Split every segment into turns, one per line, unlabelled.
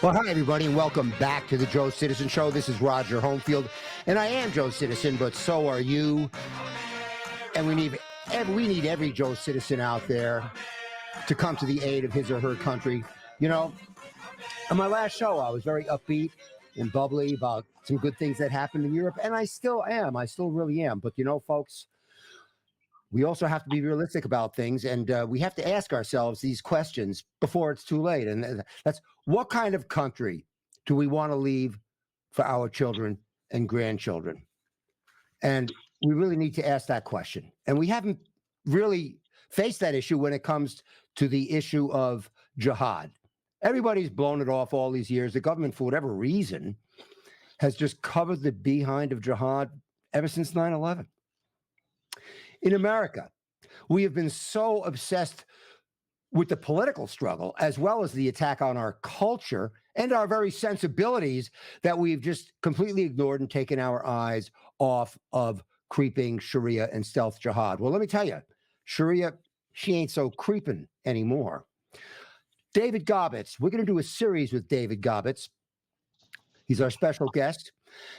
Well, hi, everybody, and welcome back to the Joe Citizen Show. This is Roger Homefield, and I am Joe Citizen, but so are you. And we need every Joe Citizen out there to come to the aid of his or her country. You know, on my last show, I was very upbeat and bubbly about some good things that happened in Europe, and I still am. I still really am. But, you know, folks, we also have to be realistic about things, and we have to ask ourselves these questions before it's too late. And that's, what kind of country do we want to leave for our children and grandchildren? And we really need to ask that question. And we haven't really faced that issue when it comes to the issue of jihad. Everybody's blown it off all these years. The government, for whatever reason, has just covered the behind of jihad ever since 9/11. In America, we have been so obsessed with the political struggle as well as the attack on our culture and our very sensibilities that we've just completely ignored and taken our eyes off of creeping Sharia and stealth jihad. Well, let me tell you, Sharia, she ain't so creeping anymore. David Gaubatz, we're going to do a series with David Gaubatz. He's our special guest.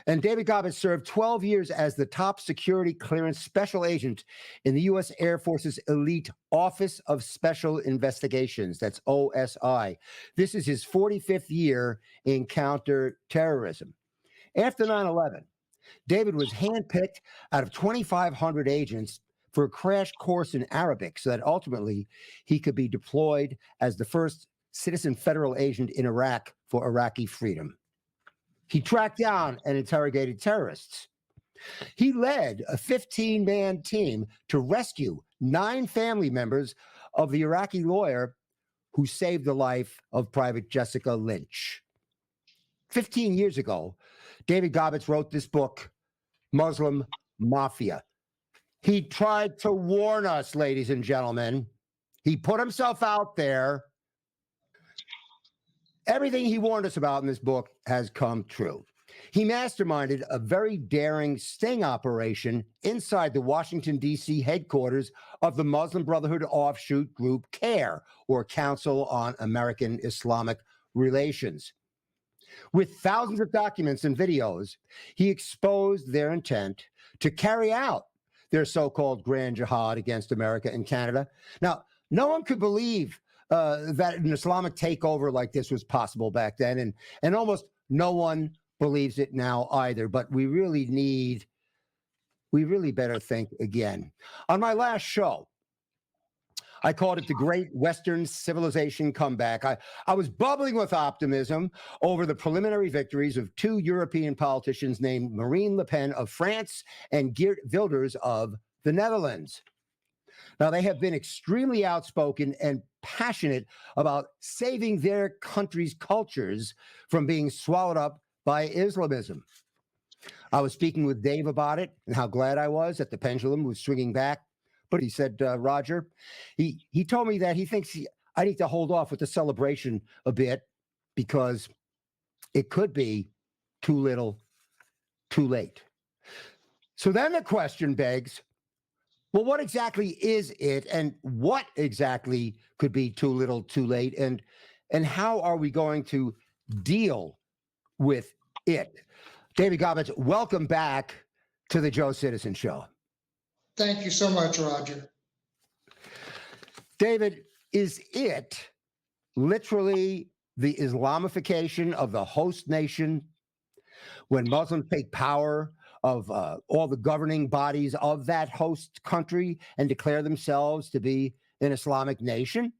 And David Gaubatz served 12 years as the top security clearance special agent in the U.S. Air Force's elite Office of Special Investigations. That's OSI. This is his 45th year in counterterrorism. After 9/11, David was handpicked out of 2,500 agents for a crash course in Arabic so that ultimately he could be deployed as the first citizen federal agent in Iraq for Iraqi freedom. He tracked down and interrogated terrorists. He led a 15-man team to rescue 9 family members of the Iraqi lawyer who saved the life of Private Jessica Lynch. 15 years ago, David Gaubatz wrote this book, Muslim Mafia. He tried to warn us, ladies and gentlemen. He put himself out there. Everything he warned us about in this book has come true. He masterminded a very daring sting operation inside the Washington, D.C. headquarters of the Muslim Brotherhood offshoot group CARE, or Council on American Islamic Relations. With thousands of documents and videos, he exposed their intent to carry out their so-called grand jihad against America and Canada. Now, no one could believe that an Islamic takeover like this was possible back then, and almost no one believes it now either. But we really better think again. On my last show, I called it the Great Western Civilization Comeback. I was bubbling with optimism over the preliminary victories of 2 European politicians named Marine Le Pen of France and Geert Wilders of the Netherlands. Now, they have been extremely outspoken and passionate about saving their country's cultures from being swallowed up by Islamism. I was speaking with Dave about it and how glad I was that the pendulum was swinging back. But he said, Roger, he told me that he thinks I need to hold off with the celebration a bit because it could be too little, too late. So then the question begs, well, what exactly is it, and what exactly could be too little, too late, and how are we going to deal with it? David Gaubatz, welcome back to the Joe Citizen Show.
Thank you so much, Roger.
David, is it literally the Islamification of the host nation when Muslims take power of all the governing bodies of that host country and declare themselves to be an Islamic nation?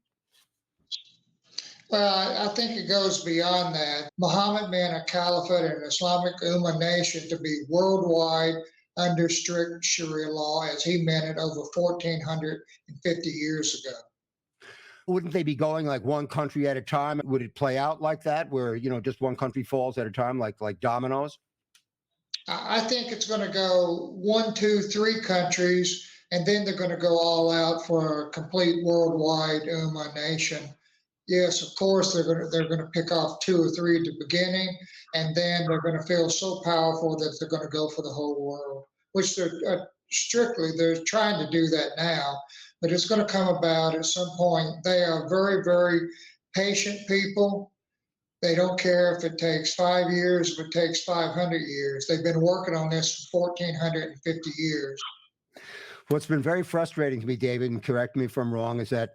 Well, I think it goes beyond that. Muhammad meant a caliphate and an Islamic Ummah nation to be worldwide under strict Sharia law as he meant it over 1,450 years ago.
Wouldn't they be going like one country at a time? Would it play out like that, where, you know, just one country falls at a time, like dominoes?
I think it's going to go 1, 2, 3 countries, and then they're going to go all out for a complete worldwide Ummah nation. Yes, of course, they're going to pick off 2 or 3 at the beginning, and then they're going to feel so powerful that they're going to go for the whole world, which they're trying to do that now, but it's going to come about at some point. They are very, very patient people. They don't care if it takes 5 years, if it takes 500 years. They've been working on this for 1,450 years.
What's been very frustrating to me, David, and correct me if I'm wrong, is that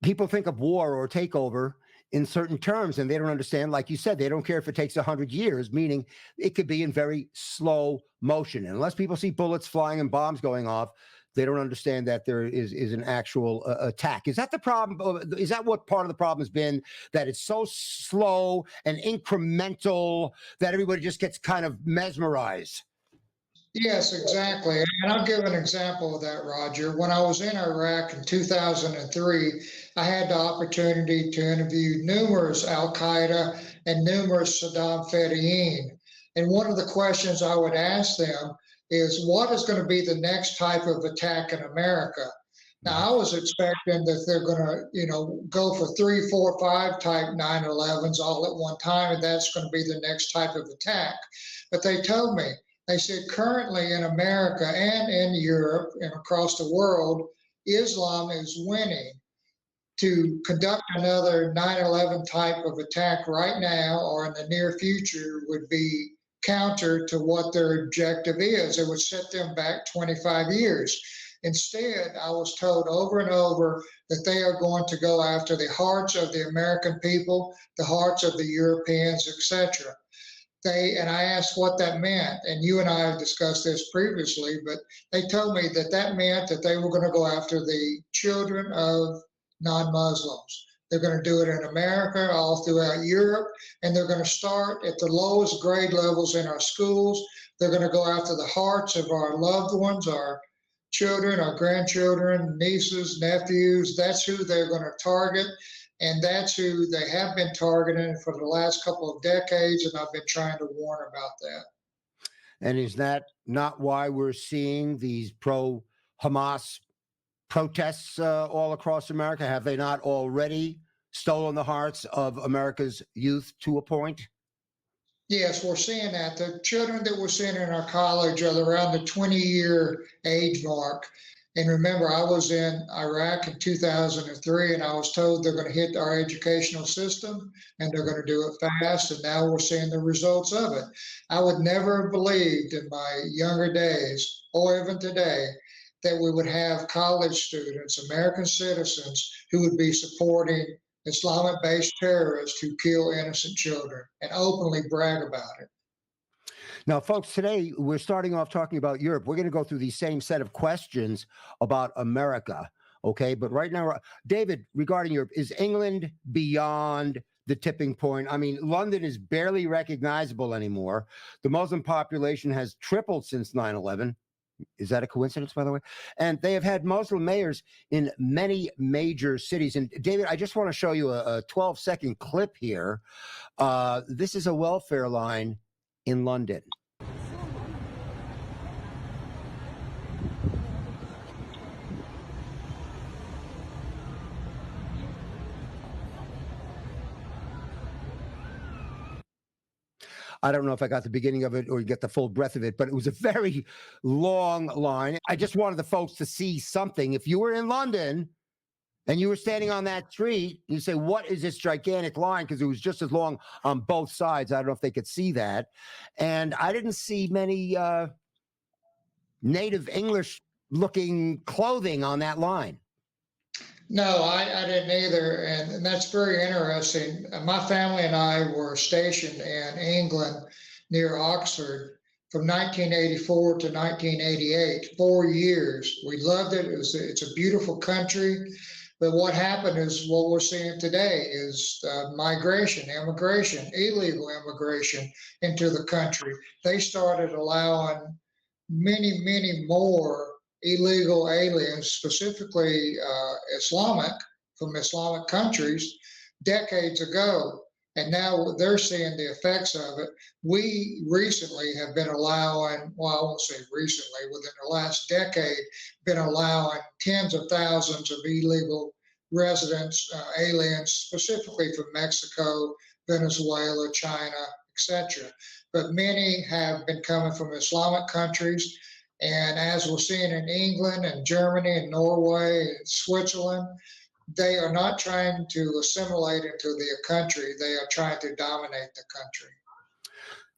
people think of war or takeover in certain terms, and they don't understand. Like you said, they don't care if it takes 100 years, meaning it could be in very slow motion. And unless people see bullets flying and bombs going off, they don't understand that there is an actual attack. Is that the problem? Is that what part of the problem has been, that it's so slow and incremental that everybody just gets kind of mesmerized?
Yes, exactly. And I'll give an example of that, Roger. When I was in Iraq in 2003, I had the opportunity to interview numerous al-Qaeda and numerous Saddam Fedayeen. And one of the questions I would ask them is, what is going to be the next type of attack in America? Now, I was expecting that they're going to, go for 3, 4, 5 type 9/11s all at one time, and that's going to be the next type of attack. But they told me, they said, currently in America and in Europe and across the world, Islam is winning. To conduct another 9/11 type of attack right now or in the near future would be counter to what their objective is. It would set them back 25 years. Instead, I was told over and over that they are going to go after the hearts of the American people, the hearts of the Europeans, etc. And I asked what that meant, and you and I have discussed this previously, but they told me that that meant that they were going to go after the children of non-Muslims. They're going to do it in America, all throughout Europe, and they're going to start at the lowest grade levels in our schools. They're going to go after the hearts of our loved ones, our children, our grandchildren, nieces, nephews. That's who they're going to target. And that's who they have been targeting for the last couple of decades, and I've been trying to warn about that.
And is that not why we're seeing these pro-Hamas protests all across America? Have they not already stolen the hearts of America's youth to a point?
Yes, we're seeing that. The children that we're seeing in our college are around the 20-year age mark. And remember, I was in Iraq in 2003, and I was told they're going to hit our educational system and they're going to do it fast. And now we're seeing the results of it. I would never have believed in my younger days, or even today, that we would have college students, American citizens, who would be supporting Islamic-based terrorists who kill innocent children and openly brag about it.
Now, folks, today we're starting off talking about Europe. We're going to go through the same set of questions about America, okay? But right now, David, regarding Europe, is England beyond the tipping point? I mean, London is barely recognizable anymore. The Muslim population has tripled since 9/11. Is that a coincidence, by the way? And they have had Muslim mayors in many major cities. And David, I just want to show you a 12-second clip here. This is a welfare line in London. I don't know if I got the beginning of it or you get the full breadth of it, but it was a very long line. I just wanted the folks to see something. If you were in London and you were standing on that street, you say, what is this gigantic line? Because it was just as long on both sides. I don't know if they could see that. And I didn't see many native English looking clothing on that line.
No, I didn't either. And that's very interesting. My family and I were stationed in England near Oxford from 1984 to 1988, 4 years. We loved it. It's a beautiful country. But what happened is what we're seeing today is migration, immigration, illegal immigration into the country. They started allowing many, many more illegal aliens, specifically from Islamic countries, decades ago. And now they're seeing the effects of it. We recently have been allowing, well, I won't say recently, within the last decade, been allowing tens of thousands of illegal residents, aliens, specifically from Mexico, Venezuela, China, etc. But many have been coming from Islamic countries. And as we're seeing in England and Germany and Norway and Switzerland, they are not trying to assimilate into their country. They are trying to dominate the country.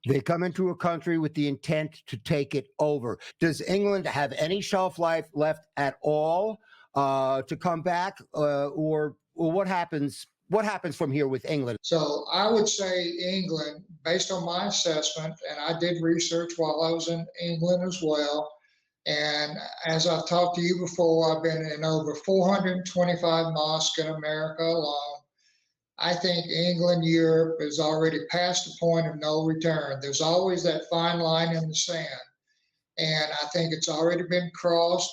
They come into a country with the intent to take it over. Does England have any shelf life left at all to come back, or what happens? What happens from here with England?
So I would say England, based on my assessment, and I did research while I was in England as well. And as I've talked to you before, I've been in over 425 mosques in America alone. I think England, Europe has already passed the point of no return. There's always that fine line in the sand. And I think it's already been crossed.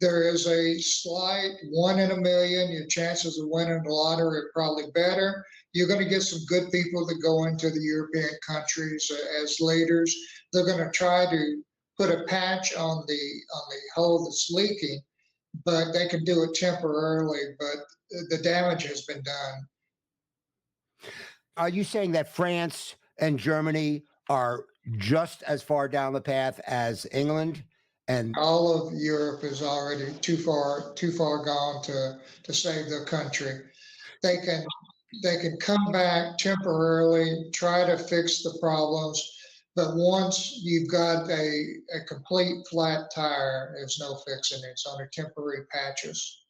There is a slight 1 in a million. Your chances of winning the lottery are probably better. You're going to get some good people that go into the European countries as leaders. They're going to try to put a patch on the hole that's leaking, but they can do it temporarily. But the damage has been done.
Are you saying that France and Germany are just as far down the path as England? And
all of Europe is already too far gone to save their country. They can come back temporarily, try to fix the problems, but once you've got a complete flat tire, there's no fixing it. It's only temporary patches.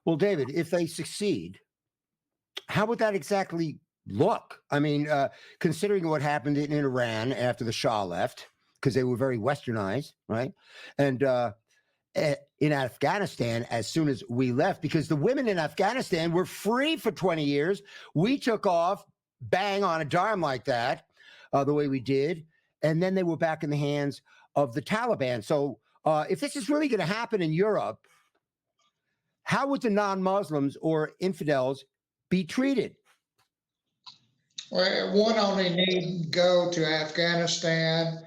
Well, David, if they succeed, how would that exactly look? I mean, considering what happened in Iran after the Shah left, because they were very westernized, right? And in Afghanistan, as soon as we left, because the women in Afghanistan were free for 20 years, we took off, bang on a dime like that, the way we did, and then they were back in the hands of the Taliban. So if this is really going to happen in Europe, how would the non-Muslims or infidels be treated?
Well, one only need go to Afghanistan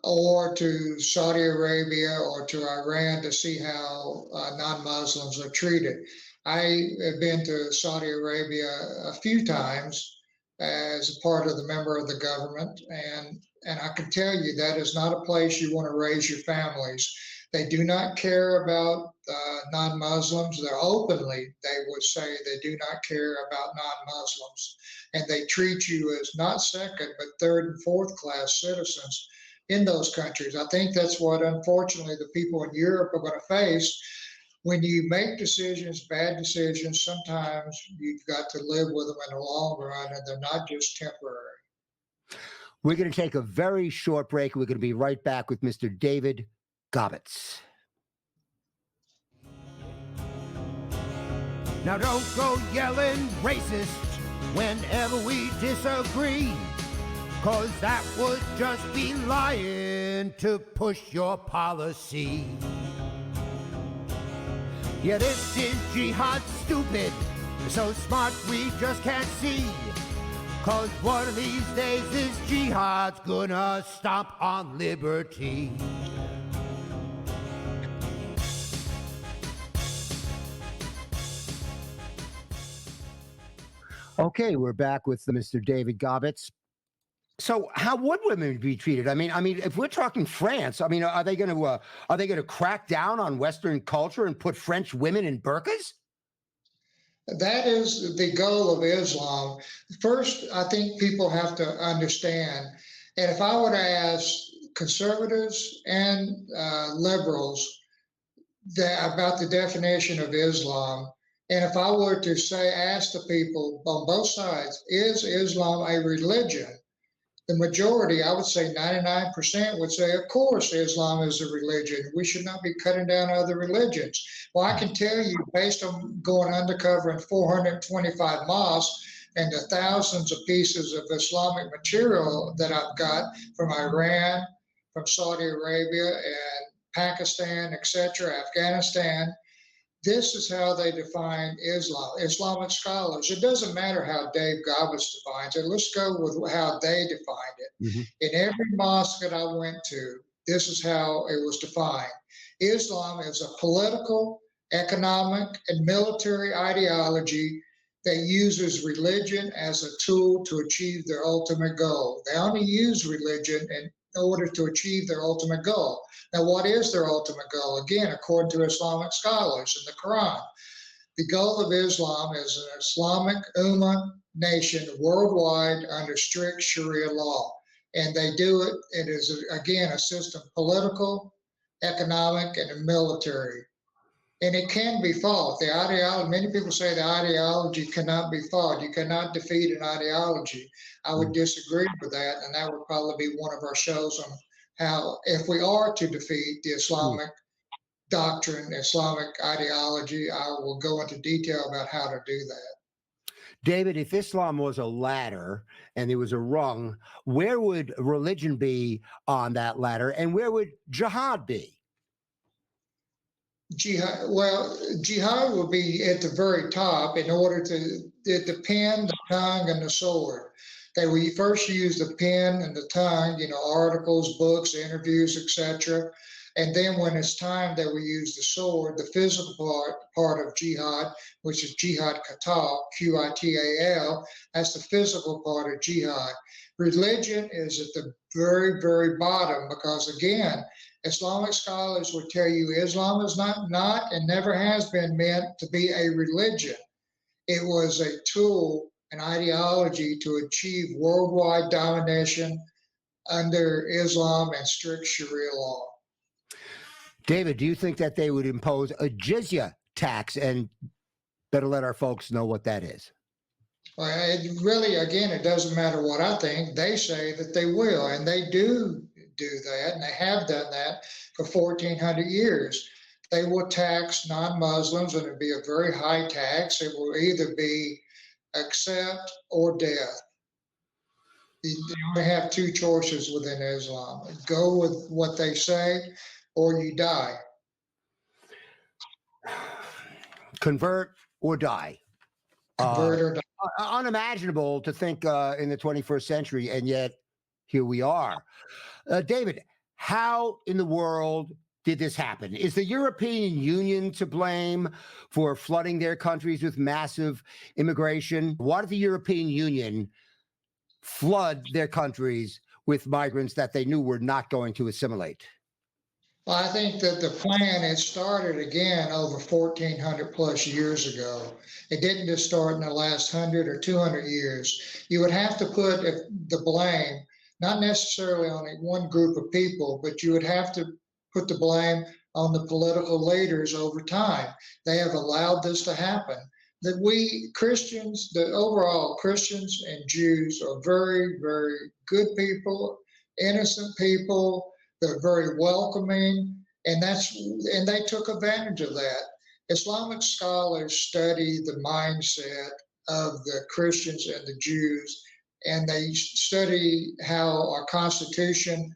or to Saudi Arabia or to Iran to see how non-Muslims are treated. I have been to Saudi Arabia a few times as a part of the member of the government, and I can tell you that is not a place you want to raise your families. They do not care about non-Muslims. They're openly, they would say they do not care about non-Muslims. And they treat you as not second, but third and fourth class citizens in those countries. I think that's what, unfortunately, the people in Europe are going to face. When you make decisions, bad decisions, sometimes you've got to live with them in the long run, and they're not just temporary.
We're going to take a very short break. We're going to be right back with Mr. David Gaubatz.
Now don't go yelling racist whenever we disagree, 'cause that would just be lying to push your policy. Yeah, this is jihad stupid, so smart we just can't see, 'cause one of these days this jihad's gonna stomp on liberty.
Okay, we're back with Mr. David Gaubatz. So, how would women be treated? I mean, if we're talking France, I mean, are they going to crack down on Western culture and put French women in burqas?
That is the goal of Islam. First, I think people have to understand, and if I were to ask conservatives and liberals about the definition of Islam, and if I were to ask the people on both sides, is Islam a religion? The majority, I would say 99%, would say, of course, Islam is a religion. We should not be cutting down other religions. Well, I can tell you, based on going undercover in 425 mosques and the thousands of pieces of Islamic material that I've got from Iran, from Saudi Arabia, and Pakistan, etc., Afghanistan, this is how they define Islam. Islamic scholars. It doesn't matter how Dave Gaubatz defines it. Let's go with how they defined it. Mm-hmm. In every mosque that I went to, this is how it was defined. Islam is a political, economic, and military ideology that uses religion as a tool to achieve their ultimate goal. They only use religion in order to achieve their ultimate goal. Now, what is their ultimate goal? Again, according to Islamic scholars in the Quran, The goal of Islam is an Islamic Ummah nation worldwide under strict Sharia law. And they do it, it is, again, a system political, economic, and military. And it can be fought. The ideology, many people say the ideology cannot be fought. You cannot defeat an ideology. I would disagree with that, and that would probably be one of our shows on how, if we are to defeat the Islamic doctrine, Islamic ideology, I will go into detail about how to do that.
David, if Islam was a ladder and there was a rung, where would religion be on that ladder, and where would jihad be?
Jihad, well, jihad will be at the very top in order to the pen, the tongue, and the sword. They will first use the pen and the tongue, articles, books, interviews, etc. And then when it's time, they will use the sword, the physical part of jihad, which is jihad qital, Qital. That's the physical part of jihad. Religion is at the very, very bottom because, again, Islamic scholars will tell you Islam is not and never has been meant to be a religion. It was a tool, an ideology to achieve worldwide domination under Islam and strict Sharia law.
David, do you think that they would impose a jizya tax? And better let our folks know what that is.
Well, it really, again, it doesn't matter what I think. They say that they will, and they do that, and they have done that for 1,400 years. They will tax non-Muslims, and it'll be a very high tax. It will either be accept or death. You only have two choices within Islam. Go with what they say, or you die.
Convert or die.
Convert or die.
Unimaginable to think in the 21st century, and yet here we are. David, how in the world did this happen? Is the European Union to blame for flooding their countries with massive immigration? Why did the European Union flood their countries with migrants that they knew were not going to assimilate?
Well, I think that the plan had started again over 1,400 plus years ago. It didn't just start in the last 100 or 200 years. You would have to put the blame, not necessarily on one group of people, but you would have to put the blame on the political leaders over time. They have allowed this to happen. That we Christians, the overall Christians and Jews are very, very good people, innocent people. They're very welcoming, and they took advantage of that. Islamic scholars study the mindset of the Christians and the Jews, and they study how our Constitution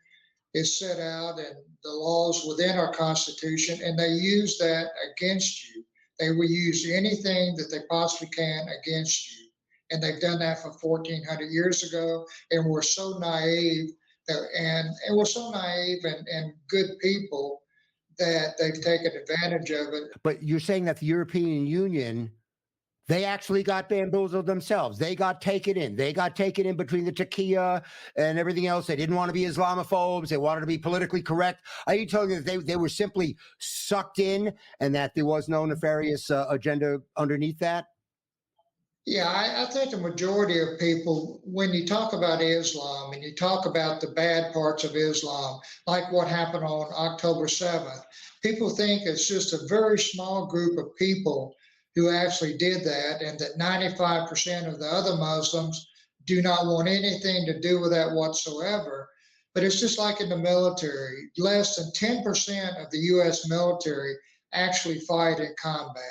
is set out and the laws within our Constitution, and they use that against you. They will use anything that they possibly can against you. And they've done that for 1,400 years ago, and we're so naive. And we're so naive and good people that they've taken advantage of it.
But you're saying that the European Union, they actually got bamboozled themselves. They got taken in. They got taken in between the taqiyya and everything else. They didn't want to be Islamophobes. They wanted to be politically correct. Are you telling me that they were simply sucked in and that there was no nefarious agenda underneath that?
Yeah, I think the majority of people, when you talk about Islam and you talk about the bad parts of Islam, like what happened on October 7th, people think it's just a very small group of people who actually did that, and that 95% of the other Muslims do not want anything to do with that whatsoever. But it's just like in the military. Less than 10% of the U.S. military actually fight in combat.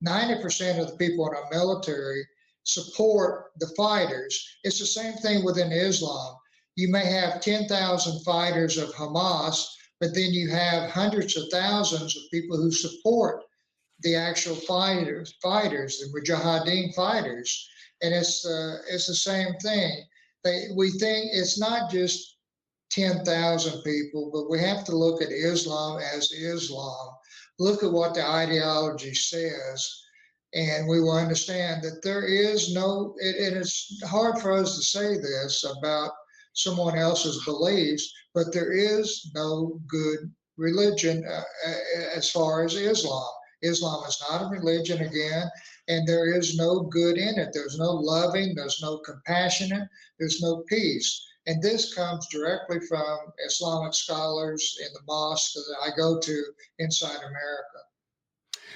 90% of the people in our military support the fighters. It's the same thing within Islam. You may have 10,000 fighters of Hamas, but then you have hundreds of thousands of people who support the actual fighters, the Mujahideen fighters. And it's the same thing. We think it's not just 10,000 people, but we have to look at Islam as Islam. Look at what the ideology says, and we will understand that there is no, and it's hard for us to say this about someone else's beliefs, but there is no good religion as far as Islam. Islam is not a religion again, and there is no good in it. There's no loving, there's no compassionate, there's no peace. And this comes directly from Islamic scholars in the mosque that I go to inside America.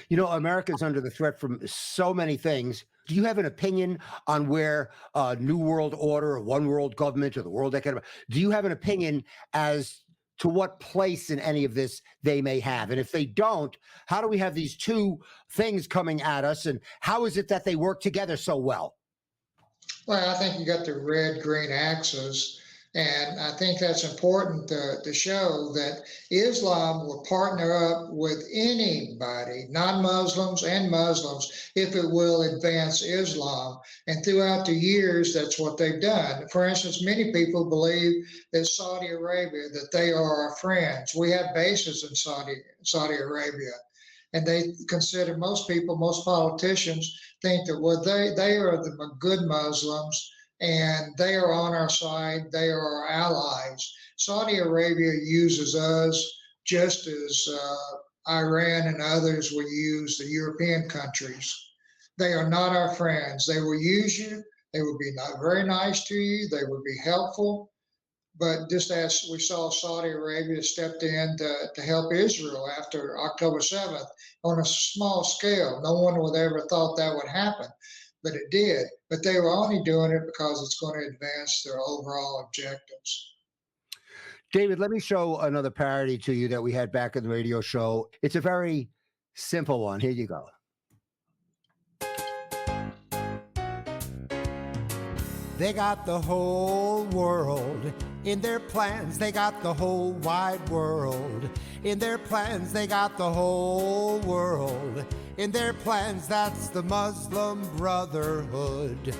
You know, America's under the threat from so many things. Do you have an opinion on where New World Order or One World Government or the World Economic, do you have an opinion as to what place in any of this they may have? And if they don't, how do we have these two things coming at us? And how is it that they work together so well?
Well, I think you got the red-green axis, and I think that's important to show that Islam will partner up with anybody, non-Muslims and Muslims, if it will advance Islam. And throughout the years, that's what they've done. For instance, many people believe that Saudi Arabia, that they are our friends. We have bases in Saudi Arabia. And they consider, most people, most politicians think that, well, they are the good Muslims and they are on our side, they are our allies. Saudi Arabia uses us just as Iran and others will use the European countries. They are not our friends. They will use you, they will be not very nice to you, they will be helpful. But just as we saw Saudi Arabia stepped in to help Israel after October 7th on a small scale. No one would ever thought that would happen, but it did. But they were only doing it because it's going to advance their overall objectives.
David, let me show another parody to you that we had back in the radio show. It's a very simple one. Here you go.
They got the whole world in their plans. They got the whole wide world in their plans. They got the whole world in their plans. That's the Muslim Brotherhood.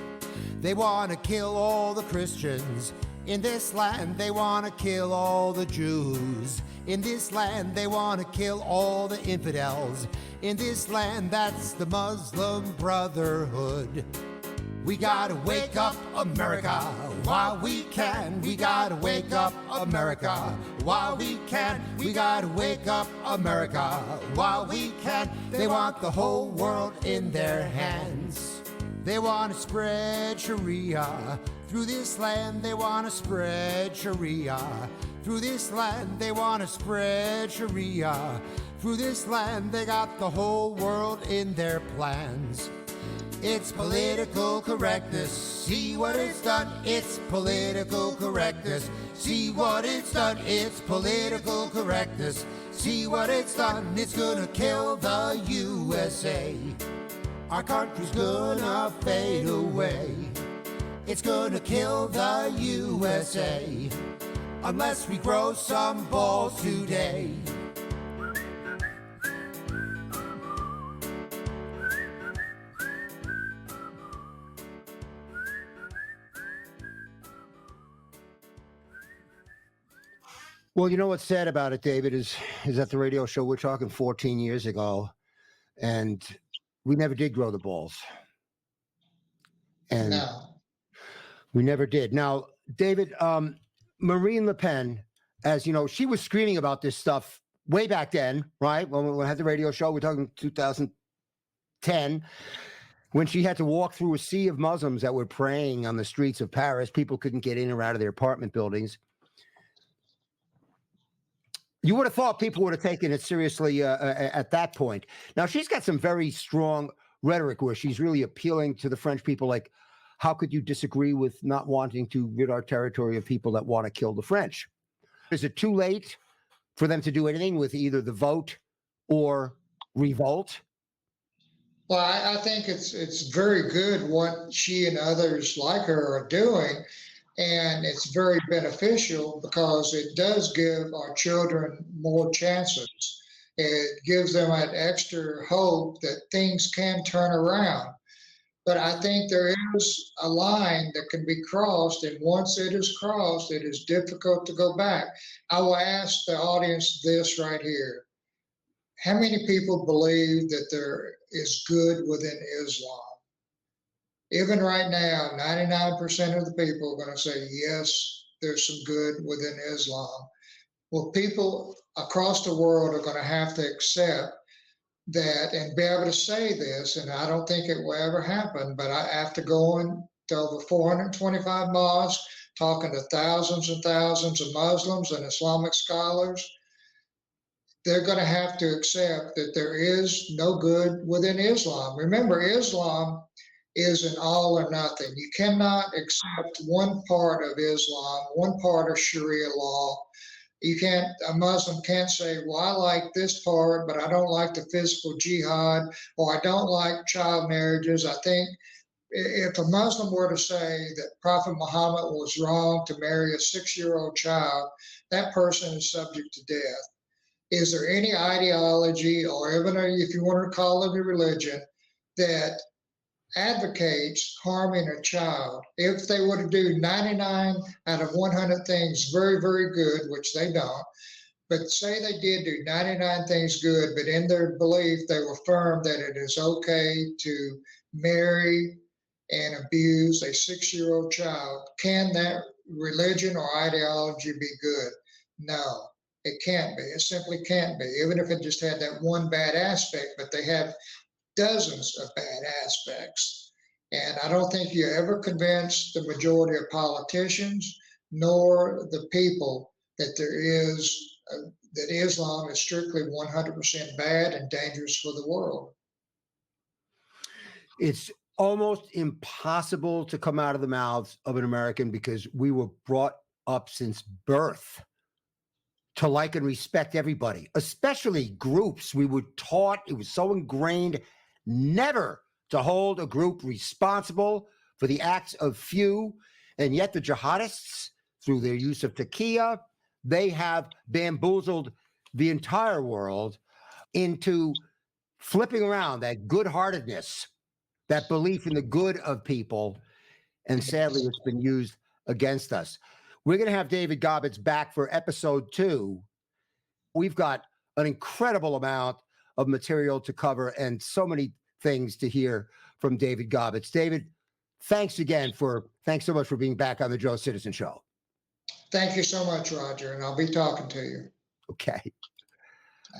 They want to kill all the Christians in this land. They want to kill all the Jews in this land. They want to kill all the infidels in this land. That's the Muslim Brotherhood. We gotta wake up America while we can. We gotta wake up America while we can. We gotta wake up America while we can. They want the whole world in their hands. They want to spread Sharia through this land. They want to spread Sharia through this land. They want to spread Sharia through this land. They got the whole world in their plans. It's political correctness. See what it's done. It's political correctness. See what it's done. It's political correctness. See what it's done. It's gonna kill the USA. Our country's gonna fade away. It's gonna kill the USA unless we grow some balls today.
Well, you know what's sad about it, David, is at the radio show, we're talking 14 years ago, and we never did grow the balls. And
No.
we never did. Now, David, Marine Le Pen, as you know, she was screaming about this stuff way back then, right? When we had the radio show, we're talking 2010, when she had to walk through a sea of Muslims that were praying on the streets of Paris. People couldn't get in or out of their apartment buildings. You would have thought people would have taken it seriously at that point. Now, she's got some very strong rhetoric where she's really appealing to the French people, like, how could you disagree with not wanting to rid our territory of people that want to kill the French? Is it too late for them to do anything with either the vote or revolt?
Well, I think it's very good what she and others like her are doing. And it's very beneficial because it does give our children more chances. It gives them that extra hope that things can turn around. But I think there is a line that can be crossed, and once it is crossed, it is difficult to go back. I will ask the audience this right here. How many people believe that there is good within Islam? Even right now, 99% of the people are going to say, yes, there's some good within Islam. Well, people across the world are going to have to accept that and be able to say this, and I don't think it will ever happen, but after going to over 425 mosques, talking to thousands and thousands of Muslims and Islamic scholars, they're going to have to accept that there is no good within Islam. Remember, Islam is an all or nothing. You cannot accept one part of Islam, one part of Sharia law. A Muslim can't say, well, I like this part, but I don't like the physical jihad, or I don't like child marriages. I think if a Muslim were to say that Prophet Muhammad was wrong to marry a 6-year-old child, that person is subject to death. Is there any ideology, or even if you want to call it a religion, that advocates harming a child? If they were to do 99 out of 100 things very, very good, which they don't, but say they did do 99 things good, but in their belief they were firm that it is okay to marry and abuse a 6-year-old child, can that religion or ideology be good? No, it can't be. It simply can't be, even if it just had that one bad aspect, but they have dozens of bad aspects. And I don't think you ever convince the majority of politicians nor the people that that Islam is strictly 100% bad and dangerous for the world.
It's almost impossible to come out of the mouths of an American, because we were brought up since birth to like and respect everybody, especially groups. We were taught, it was so ingrained, never to hold a group responsible for the acts of few. And yet the jihadists, through their use of taqiyya, they have bamboozled the entire world into flipping around that good-heartedness, that belief in the good of people. And sadly, it's been used against us. We're going to have David Gaubatz back for episode 2. We've got an incredible amount of material to cover and so many things to hear from David Gaubatz. David, thanks so much for being back on the Joe Citizen Show.
Thank you so much, Roger, and I'll be talking to you.
Okay.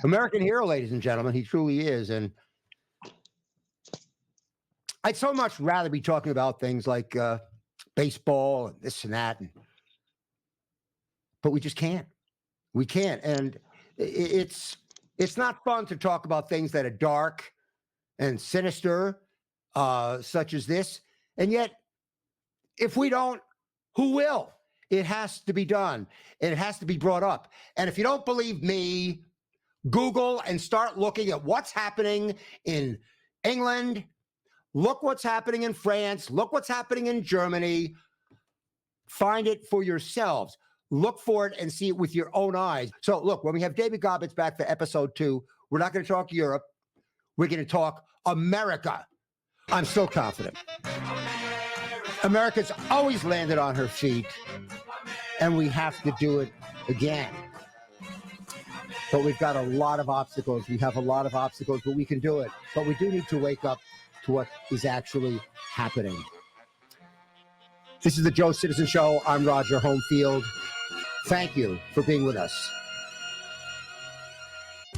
American hero, ladies and gentlemen, he truly is. And I'd so much rather be talking about things like baseball and this and that, but we just can't. We can't. And it's not fun to talk about things that are dark and sinister, such as this. And yet, if we don't, who will? It has to be done. It has to be brought up. And if you don't believe me, Google and start looking at what's happening in England. Look what's happening in France. Look what's happening in Germany. Find it for yourselves. Look for it and see it with your own eyes. So look, when we have David Gaubatz back for episode 2, we're not going to talk Europe. We're going to talk America. I'm so confident. America's always landed on her feet, and we have to do it again. But we've got a lot of obstacles. We have a lot of obstacles, but we can do it. But we do need to wake up to what is actually happening. This is the Joe Citizen Show. I'm Roger Homefield. Thank you for being with us.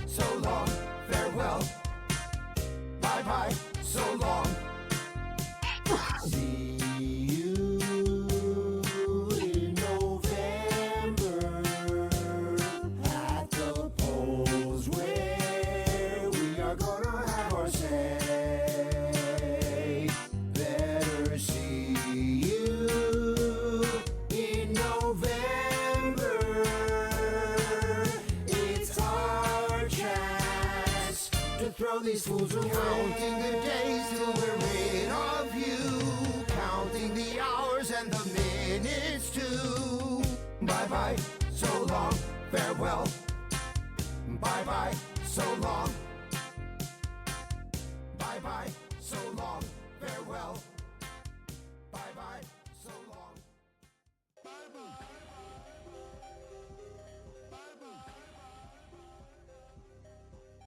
So long, farewell, bye-bye, so long. See you in November at the polls where we are gonna have our say. Better see you in November. It's our chance to throw these fools away. Counting the days till we're rid of you. Counting the hours and the minutes too. Bye-bye, so long, farewell. Bye-bye, so long.